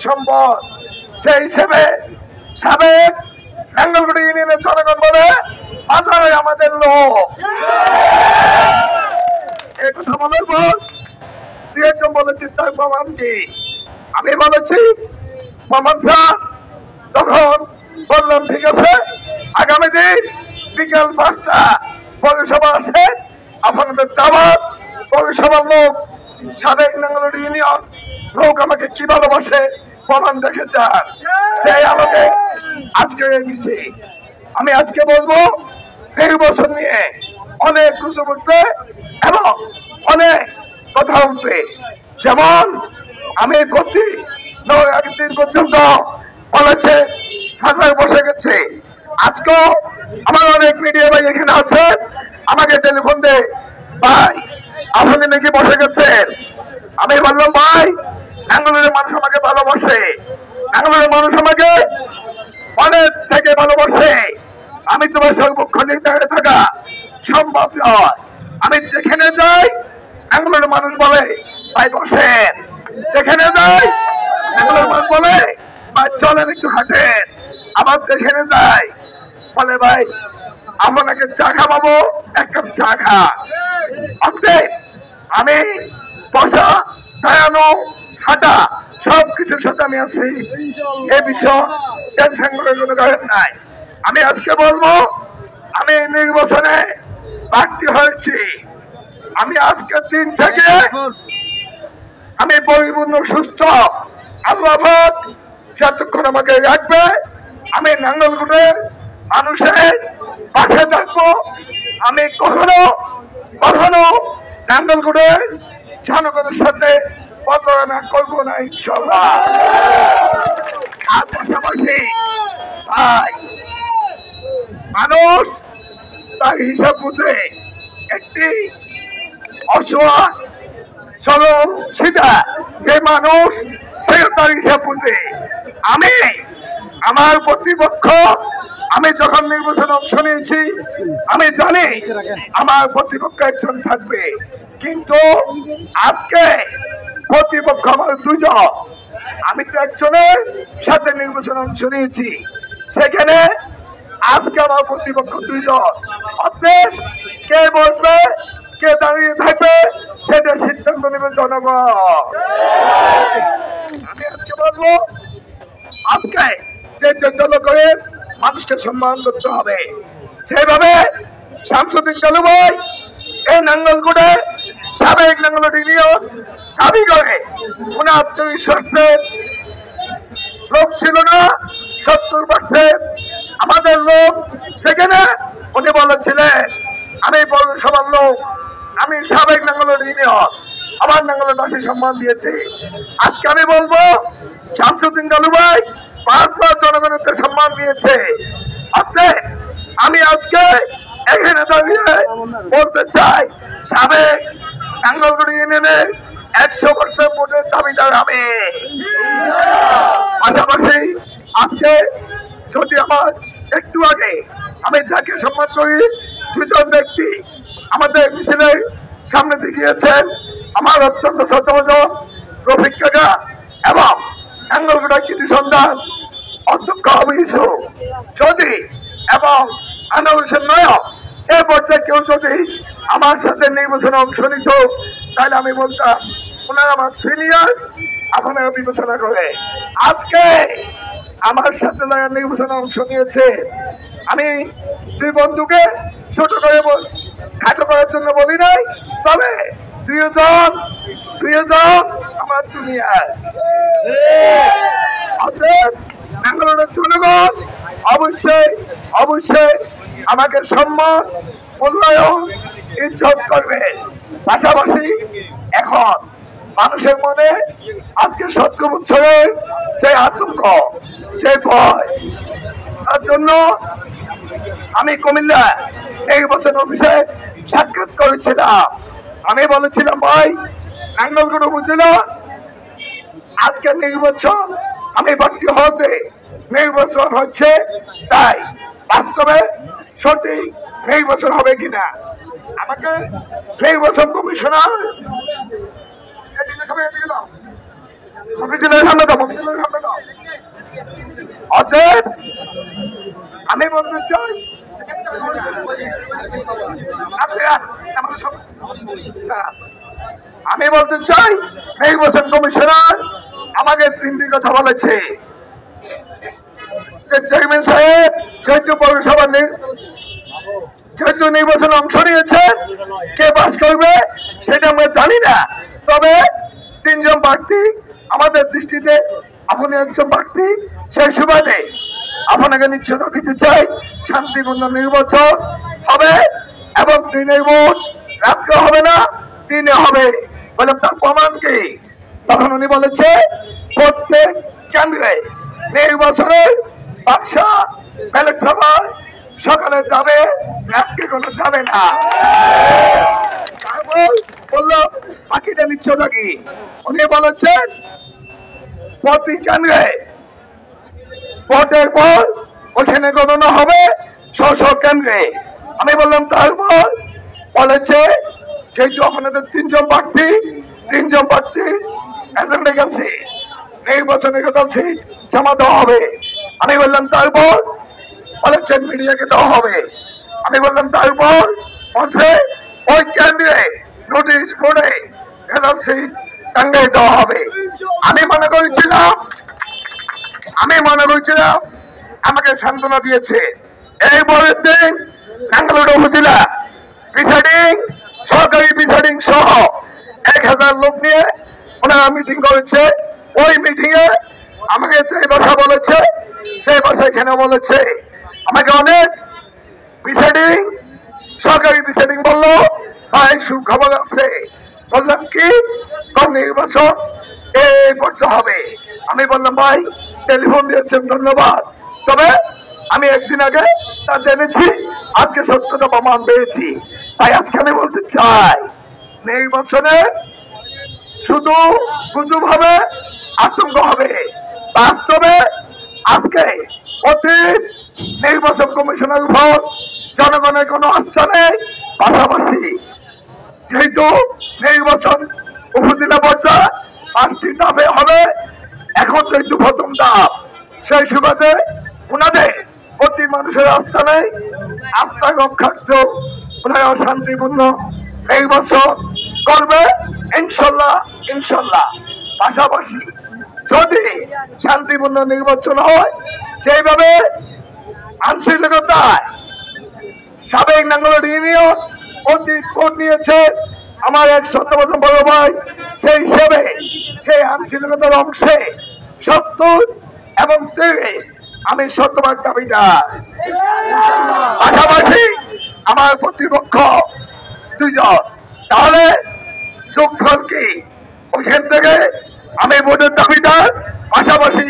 সম্পদ সেই হিসেবে সাবেক বেঙ্গলগুড়ি ইউনিয়নের জনগণ বলে বাজারে আমাদের লোক এই কথা বলার পর তুই একজন বলেছিস তার প্রমাণ কি? আমি বলেছি প্রমাণ তখন বললাম ঠিক আছে আগামী দিন বিকেল 5টা পৌরসভা আছে আপনাদের দাওয়াত পৌরসভার লোক সাবেক বেঙ্গলগুড়ি ইউনিয়ন লোক আমাকে কি ভালোবাসে প্রমাণ দেখে চান সেই আলোকে আজকে দিচ্ছি। আমি আজকে বলবো এই বছর নিয়ে অনেক কিছু করতে এবং অনেক কথা উঠবে। যেমন আমি করছি একদিন পর্যন্ত বলেছে হাজার বসে গেছে। আজকেও আমার অনেক মিডিয়া ভাই এখানে আছে, আমাকে টেলিফোন দেয়, ভাই আপনি নাকি বসে গেছেন। আমি বললাম ভাই ব্যাঙ্গালোরের মানুষ আমাকে ভালোবাসে, ব্যাঙ্গালোরের মানুষ আমাকে অনেক থেকে ভালোবাসে। আমি তোমার সর্বক্ষণ দাঁড়িয়ে থাকা সম্ভব নয়। আমি যেখানে যাই ব্যাঙ্গালোরের মানুষ বলে ভাই বসেন, যেখানে যাই ব্যাঙ্গালোরের মানুষ বলে ভাই চলেন একটু হাঁটেন। আবার যেখানে যাই বলে ভাই আপনাকে চা খাওয়াবো, এক কাপ চা খা। আমি বসা দাঁড়ানো হাঁটা সবকিছুর সাথে আমি আছি, এ বিষয় টেনশন করার কোনো কারণ নাই। আমি আজকে বলবো আমি নির্বাচনে প্রার্থী হয়েছি। আমি আজকের দিন থেকে আমি পরিপূর্ণ সুস্থ, আল্লাহ যতক্ষণ আমাকে রাখবে আমি নাঙ্গলকোটের মানুষের পাশে থাকবো। আমি কখনো কখনো নাঙ্গলকোটের জনগণের সাথে প্রতারণা করবো না ইনশাআল্লাহ। আর পাশাপাশি ভাই মানুষ তার হিসাব বুঝে, একটি অসহায় চলো সেটা যে মানুষ সে তার হিসাব বুঝে। আমি আমার প্রতিপক্ষ, আমি যখন নির্বাচনে অংশ নিয়েছি আমি জানি আমার প্রতিপক্ষ একজন থাকবে, কিন্তু আজকে প্রতিপক্ষ আমার দুজন। আমি তো একজনের সাথে নির্বাচনে অংশ নিয়েছি, সেখানে আজকে আমার প্রতিপক্ষ দুইজন। অতএব কে বসবে কে দাঁড়িয়ে থাকবে সেটা সিদ্ধান্ত নেবে জনগণ। আমি আজকে বলবো আজকে যে যোগ্য করে মানুষকে সম্মান করতে হবে, সেভাবে শামসুদ্দিন কালু ভাই এই নাঙ্গলকোটে সাবেক নাঙ্গলকোট ইউনিয়ন দাবি করে উনি আত্মবিশ্বাসের লোক ছিল না, 70% আমাদের লোক সেখানে উনি বলেছিলেন আমি পৌরসভার লোক, আমি সাবেক নাঙ্গলকোট ইউনিয়ন, আমার নাঙ্গলকোটবাসী সম্মান দিয়েছে। আজকে আমি বলবো শামসুদ্দিন কালু ভাই 5 বার জনগণের সম্মান দিয়েছে। অতএব আমি আজকে এখানে দাঁড়িয়ে বলতে চাই সাবেক নাঙ্গলকোট ইউনিয়নের 100% ভোটের দাবিদার আমি। পাশাপাশি আজকে যদি আমার একটু আগে আমি যাকে সম্মান করি দুজন ব্যক্তি আমাদের মিছিলের সামনে দেখিয়েছেন, আমার অত্যন্ত শ্রদ্ধাভাজন রফিক কাকা এবং নাঙ্গলকোট কৃতি সন্ধান অধ্যক্ষ অভিষু যদি এবং আনোয়ার হোসেন নায়ক এই পর্যায়ে কেউ যদি আমার সাথে নির্বাচনে অংশ নিত তাহলে আমি বলতাম ওনারা আমার সিনিয়র, আপনারা বিবেচনা করে। আজকে আমার সাথে যারা নির্বাচনে অংশ নিয়েছে আমি দুই বন্ধুকে ছোট করে খাটো করার জন্য বলি নাই, তবে দুইজন আমার জুনিয়র। অতএব ব্যাঙ্গালোরের জনগণ অবশ্যই আমাকে সম্মান মূল্যায়ন ইজ্জত করবে। পাশাপাশি এখন মানুষের মনে আজকে 70 বছরের যে আতঙ্ক, যে ভয়, তার জন্য আমি কুমিল্লা নির্বাচন অফিসে সাক্ষাৎ করেছিলাম। আমি বলেছিলাম ভাই নাঙ্গলকোট উপজেলা আজকের নির্বাচন আমি প্রার্থী হতে নির্বাচন হচ্ছে, তাই বাস্তবে সঠিক নির্বাচন হবে কিনা আমাকে নির্বাচন কমিশনার অতএব আমি বলতে চাই নির্বাচন কমিশনার আমাকে 3টি কথা বলেছে যে চেয়ারম্যান সাহেব চৈত্র পৌরসভা নির্বাচনে অংশ নিয়েছে, কে পাস করবে সেটা আমরা জানি না, তবে 3 জন প্রার্থী আমাদের দৃষ্টিতে আপনি একজন প্রার্থী, সেই সুবাদে আপনাকে নিশ্চয়তা দিতে চাই শান্তিপূর্ণ নির্বাচন হবে এবং দিনের ভোট রাত্রে হবে না, দিনে হবে। বললাম তার প্রমাণ কি? তখন উনি বলেছে প্রত্যেক কেন্দ্রে নির্বাচনে বাক্সা ব্যালট পেপার সকালে যাবে, রাতকে কোনো যাবে না। তারপর বললাম বাকিটা নিচ্ছ নাকি? উনি বলেছেন প্রতি কেন্দ্রে ভোটের পর ওখানে গণনা হবে ৬০০ কেন্দ্রে। আমি বললাম তারপর বলেছে যেহেতু আপনাদের ৩ জন প্রার্থী এজেন্টে গেছে নির্বাচনে সিট জমা দেওয়া হবে। আমি বললাম তারপর বলেছেন মিডিয়াকে দেওয়া হবে। আমি বললাম তারপর বলছে ওই কেন্দ্রে নোটিশ করে সিট টাঙ্গাই দেওয়া হবে। আমি মনে করেছিলাম আমাকে সান্ত্বনা দিয়েছে। এই পরের দিন নাঙ্গলকোট উপজেলা সরকারি প্রিসাইডিং সহ ১,০০০ লোক নিয়ে ওনারা মিটিং করেছে। ওই মিটিং এ আমাকে যে ভাষা বলেছে সেই ভাষা এখানে বলেছে। আমাকে অনেক সরকারি প্রিসাইডিং বললো ভাই সুখবর আছে। বললাম কি? কোন নির্বাচন এই পর্যায়ে হবে? আমি বললাম ভাই টেলিফোন দিয়েছেন ধন্যবাদ, তবে আমি একদিন আগে তা জেনেছি, আজকে সত্যতা প্রমাণ পেয়েছি। তাই আজকে আমি বলতে চাই নির্বাচনে শুধু গুজব হবে, আতঙ্ক হবে। বাস্তবে আজকে অতীত নির্বাচন কমিশনের উপর জনগণের কোনো আস্থা নেই। পাশাপাশি যেহেতু নির্বাচন উপজেলা পর্যায়ে 5টি ধাপে হবে, এখন যেহেতু প্রথম ধাপ, সেই সুবাদে ওনাদের প্রতি মানুষের আস্থা নেই। আস্থা রক্ষার্থ ওনারা শান্তিপূর্ণ নির্বাচন করবে ইনশাল্লাহ। পাশাপাশি যদি শান্তিপূর্ণ নির্বাচন হয়, যেভাবে আইনশৃঙ্খলতায় সাবেক নাঙ্গলকোট ইউনিয়ন অতি ভোট নিয়েছে আমার এক সত্যবাদন বড় ভাই, সেই হিসেবে সেই আইনশৃঙ্খলতার অংশে 70 এবং 30 আমি শতভাগ দাবিদার। পাশাপাশি আমার প্রতিপক্ষ 2 জন, তাহলে যোগফল কি? ওইখান থেকে আমি ভোটের দাবিদার, পাশাপাশি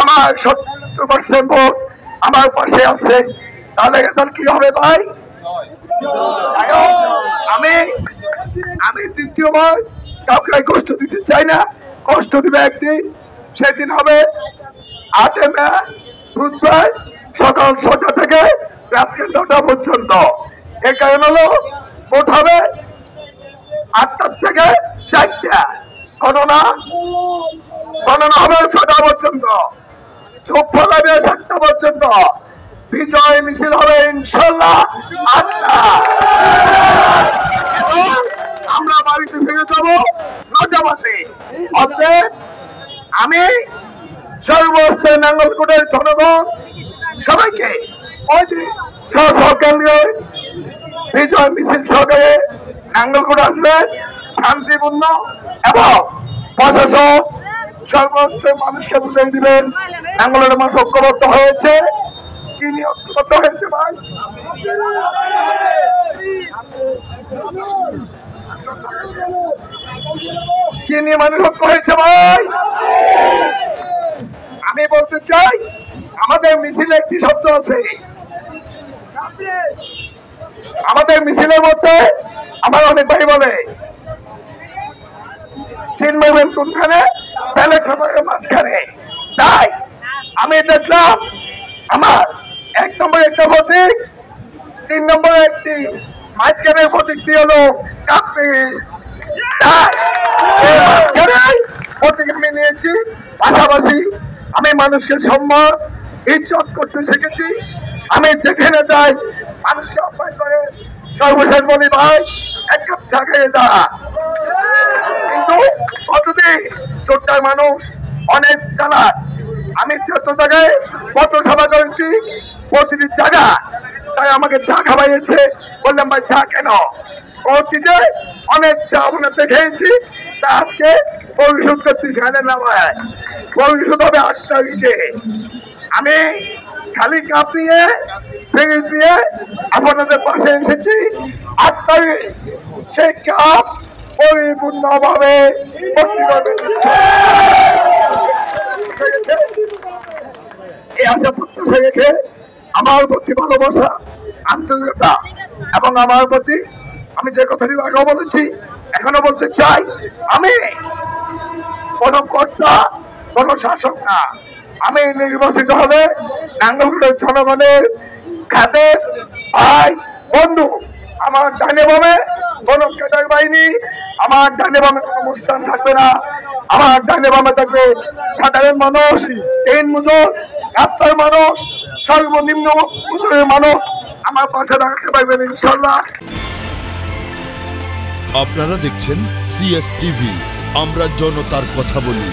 আমার 70% ভোট আমার পাশে আছে। তাহলে রেজাল্ট কি হবে ভাই? আমি তৃতীয়বার কাউকে কষ্ট দিতে চাই না। কষ্ট দিবে একদিন, সেদিন হবে 8 মে বুধবার সকাল 6টা থেকে রাত্রি 9টা পর্যন্ত। এই কারণ হলো ভোট হবে 8টা থেকে 4টা, গণনা হবে 6টা পর্যন্ত, যোগফল হবে 7টা পর্যন্ত, বিজয় মিছিল হবে ইনশাল্লাহ 8টা। আমরা বাড়িতে ফিরে যাবো 9টা বাজে। অতএব আমি সর্বস্তরের নাঙ্গলকোটের জনগণ সবাইকে কেন্দ্রে বিজয় মিছিল সহকারে নাঙ্গলকোট আসবেন, শান্তিপূর্ণ এবং প্রশাসন সর্বস্তরের মানুষকে বুঝিয়ে দিবেন নাঙ্গলকোটের মানুষ ঐক্যবদ্ধ হয়েছে। কি নিয়ে ঐক্যবদ্ধ হয়েছে ভাই? কি নিয়ে মানুষ ঐক্য হয়েছে ভাই? আমি বলতে চাই আমাদের মিছিলে একটি শব্দ আছে। আমাদের মিছিলের মধ্যে আমার অনেক ভাই বলে চিনবেন কোনখানে? ব্যালট পেপারের মাঝখানে। তাই আমি দেখলাম আমার 1 নম্বরে একটা প্রতীক, 3 নম্বরে একটি মাঝখানের প্রতীকটি হলো কাপ্রিজ। প্রতীক আমি নিয়েছি। পাশাপাশি আমি মানুষকে সম্মান ইজ্জত করতে শিখেছি। আমি যেখানে যাই মানুষকে আহ্বান করে সর্বশেষ বলি ভাই 1 কাপ চা খেয়ে যা। কিন্তু কতদিন ছোট্টার মানুষ অনেক চালাক। আমি যত জায়গায় কত সভা করেছি প্রতিটি জায়গা তাই আমাকে চা খাওয়াইছে। বললাম ভাই চা কেন? অতীতে অনেক চা আপনাদের খেয়েছি, তা আজকে পরিশোধ করতে জানেন না ভাই। পরিশোধ হবে 8 তারিখে। আমি খালি কাপ নিয়ে ফ্রিজ দিয়ে আপনাদের পাশে এসেছি। 8 তারিখ সেই কাপ পরিপূর্ণভাবে ভর্তি করবে। এই আশা প্রত্যাশা রেখে আমার প্রতি ভালোবাসা, আন্তরিকতা এবং আমার প্রতি আমি যে কথাটি আগেও বলেছি এখনো বলতে চাই, আমি কোন কর্তা কোন শাসক না, আমি নির্বাচিত হলে নাঙ্গলকোটের জনগণের খাতে ভাই বন্ধু। আমার ডানে বামে কোন ক্যাডার বাহিনী, আমার ডানে বামে কোন অনুষ্ঠান থাকবে না, আমার ডানে বামে থাকবে সাধারণ মানুষ, দিন মজুর, রাস্তার মানুষ, সর্বনিম্ন মজুরের মানুষ আমার পাশে দাঁড়াতে পারবেন ইনশাল্লাহ। আপনারা দেখছেন CS টিভি, আমরা জনতার কথা বলি।